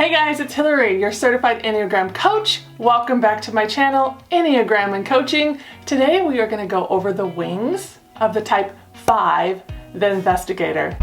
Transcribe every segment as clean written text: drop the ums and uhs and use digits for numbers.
Hey guys, it's Hillary, your certified Enneagram coach. Welcome back to my channel, Enneagram and Coaching. Today we are going to go over the wings of the type 5, the Investigator.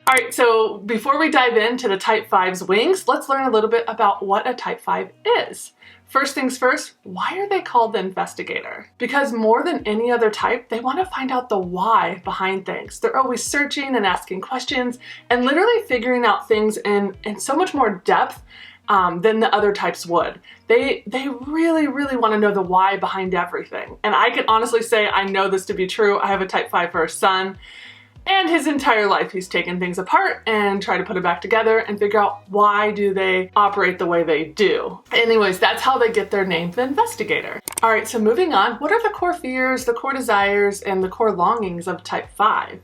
Alright, so before we dive into the type 5's wings, let's learn a little bit about what a type 5 is. First things first, why are they called the Investigator? Because more than any other type, they want to find out the why behind things. They're always searching and asking questions and literally figuring out things in so much more depth than the other types would. They really want to know the why behind everything. And I can honestly say I know this to be true. I have a type 5 first son. And his entire life he's taken things apart and tried to put it back together and figure out why do they operate the way they do. Anyways, that's how they get their name, the Investigator. All right, so moving on, what are the core fears, the core desires, and the core longings of type 5?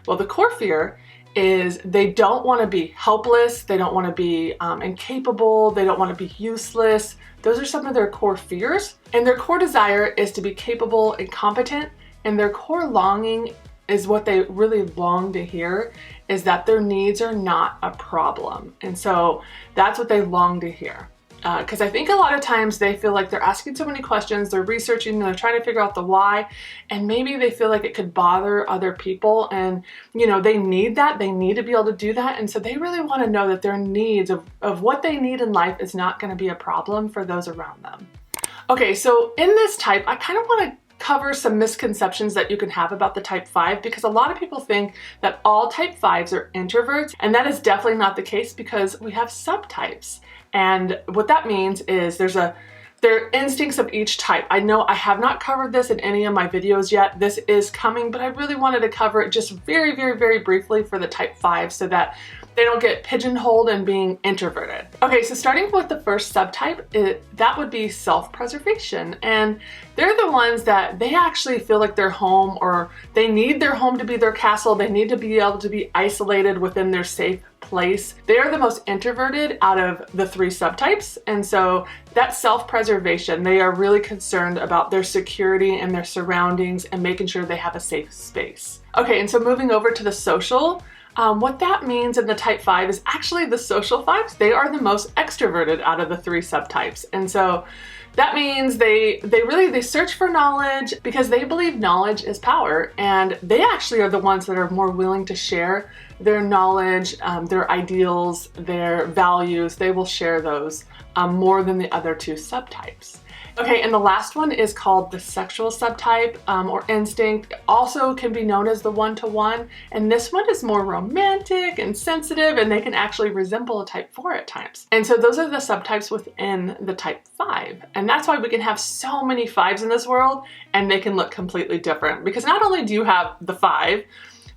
Well, the core fear is they don't want to be helpless, they don't want to be incapable, they don't want to be useless. Those are some of their core fears. And their core desire is to be capable and competent, and their core longing is what they really long to hear, is that their needs are not a problem. And so that's what they long to hear. Because I think a lot of times they feel like they're asking so many questions, they're researching, they're trying to figure out the why, and maybe they feel like it could bother other people, and they need that, they need to be able to do that, and so they really want to know that their needs of what they need in life is not going to be a problem for those around them. Okay, so in this type, I kind of want to cover some misconceptions that you can have about the type 5, because a lot of people think that all type 5s are introverts, and that is definitely not the case because we have subtypes. And what that means is there are instincts of each type. I know I have not covered this in any of my videos yet. This is coming, but I really wanted to cover it just very briefly for the type 5 so that they don't get pigeonholed and being introverted. Okay, so starting with the first subtype, that would be self-preservation. And they're the ones that they actually feel like their home, or they need their home to be their castle. They need to be able to be isolated within their safe place. They are the most introverted out of the 3 subtypes. And so that self-preservation, they are really concerned about their security and their surroundings and making sure they have a safe space. Okay, and so moving over to the social, what that means in the type 5 is actually the social 5s, they are the most extroverted out of the 3 subtypes. And so that means they search for knowledge because they believe knowledge is power, and they actually are the ones that are more willing to share their knowledge, their ideals, their values. They will share those more than the other 2 subtypes. Okay, and the last one is called the sexual subtype or instinct. Also can be known as the one-to-one, and this one is more romantic and sensitive, and they can actually resemble a type 4 at times. And so those are the subtypes within the type 5, and that's why we can have so many 5s in this world, and they can look completely different. Because not only do you have the 5,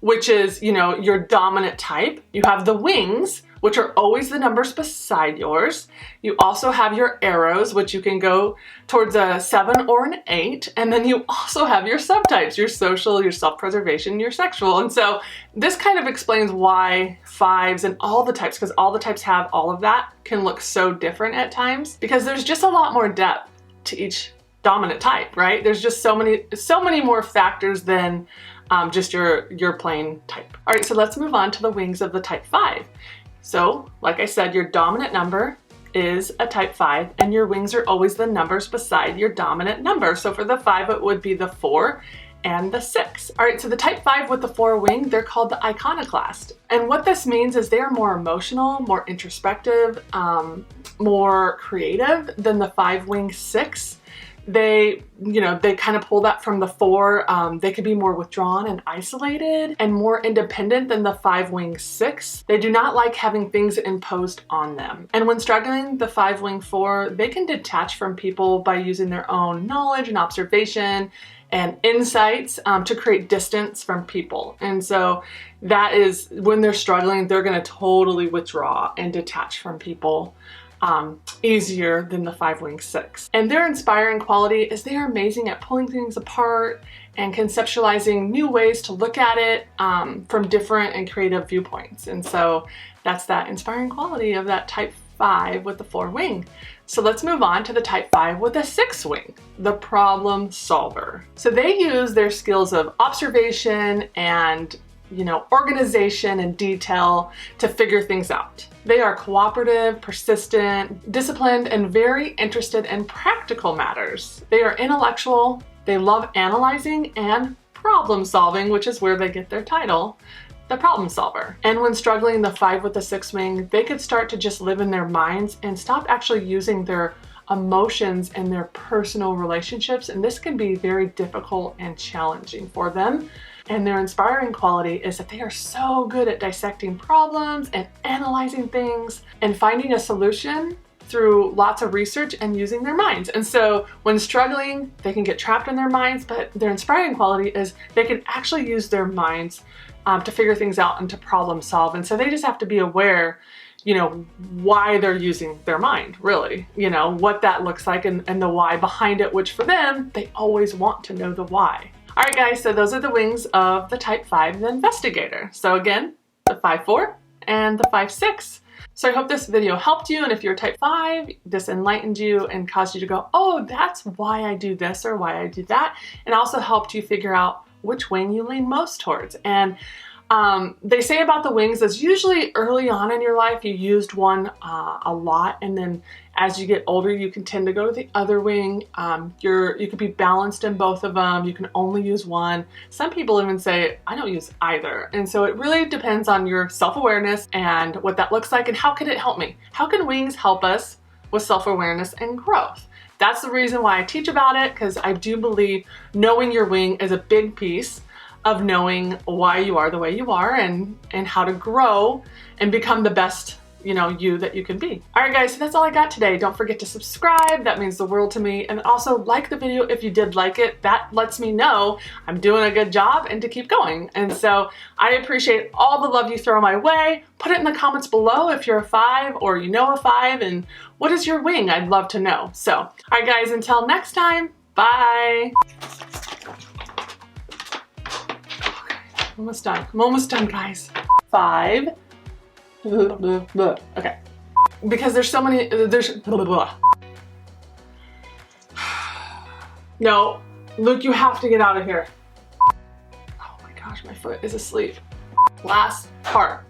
which is your dominant type, you have the wings, which are always the numbers beside yours. You also have your arrows, which you can go towards a 7 or an 8. And then you also have your subtypes, your social, your self-preservation, your sexual. And so this kind of explains why 5s and all the types, because all the types have all of that, can look so different at times, because there's just a lot more depth to each dominant type, right? There's just so many more factors than just your plain type. All right, so let's move on to the wings of the type 5. So, like I said, your dominant number is a type 5, and your wings are always the numbers beside your dominant number. So for the 5, it would be the 4 and the 6. All right, so the type 5 with the 4 wing, they're called the Iconoclast. And what this means is they are more emotional, more introspective, more creative than the 5 wing 6. They kind of pull that from the 4. They could be more withdrawn and isolated and more independent than the 5 wing 6. They do not like having things imposed on them. And when struggling, the 5 wing 4, they can detach from people by using their own knowledge and observation and insights to create distance from people. And so that is when they're struggling, they're going to totally withdraw and detach from people. Easier than the 5 wing 6. And their inspiring quality is they are amazing at pulling things apart and conceptualizing new ways to look at it from different and creative viewpoints. And so that's that inspiring quality of that type 5 with the 4 wing. So let's move on to the type 5 with the 6 wing, the problem solver. So they use their skills of observation and organization and detail to figure things out. They are cooperative, persistent, disciplined, and very interested in practical matters. They are intellectual, they love analyzing and problem solving, which is where they get their title, the problem solver. And when struggling, the 5 with the 6 wing, they could start to just live in their minds and stop actually using their emotions and their personal relationships. And this can be very difficult and challenging for them. And their inspiring quality is that they are so good at dissecting problems and analyzing things and finding a solution through lots of research and using their minds. And so when struggling, they can get trapped in their minds, but their inspiring quality is they can actually use their minds to figure things out and to problem solve. And so they just have to be aware, why they're using their mind, really, what that looks like and the why behind it, which for them, they always want to know the why. All right, guys, so those are the wings of the type 5, the investigator. So again, the 5-4 and the 5-6. So I hope this video helped you, and if you're type 5, this enlightened you and caused you to go, oh, that's why I do this or why I do that, and also helped you figure out which wing you lean most towards. And they say about the wings is usually early on in your life you used one a lot, and then as you get older you can tend to go to the other wing. You could be balanced in both of them. You can only use one. Some people even say I don't use either. And so it really depends on your self-awareness and what that looks like and how can it help me. How can wings help us with self-awareness and growth? That's the reason why I teach about it, because I do believe knowing your wing is a big piece of knowing why you are the way you are and how to grow and become the best, you that you can be. All right, guys, so that's all I got today. Don't forget to subscribe. That means the world to me. And also like the video if you did like it. That lets me know I'm doing a good job and to keep going. And so I appreciate all the love you throw my way. Put it in the comments below if you're a 5 or a 5 and what is your wing? I'd love to know. So, all right, guys, until next time, bye. Almost done. I'm almost done, guys. 5. Okay. Because there's so many, No, Luke, you have to get out of here. Oh my gosh, my foot is asleep. Last part.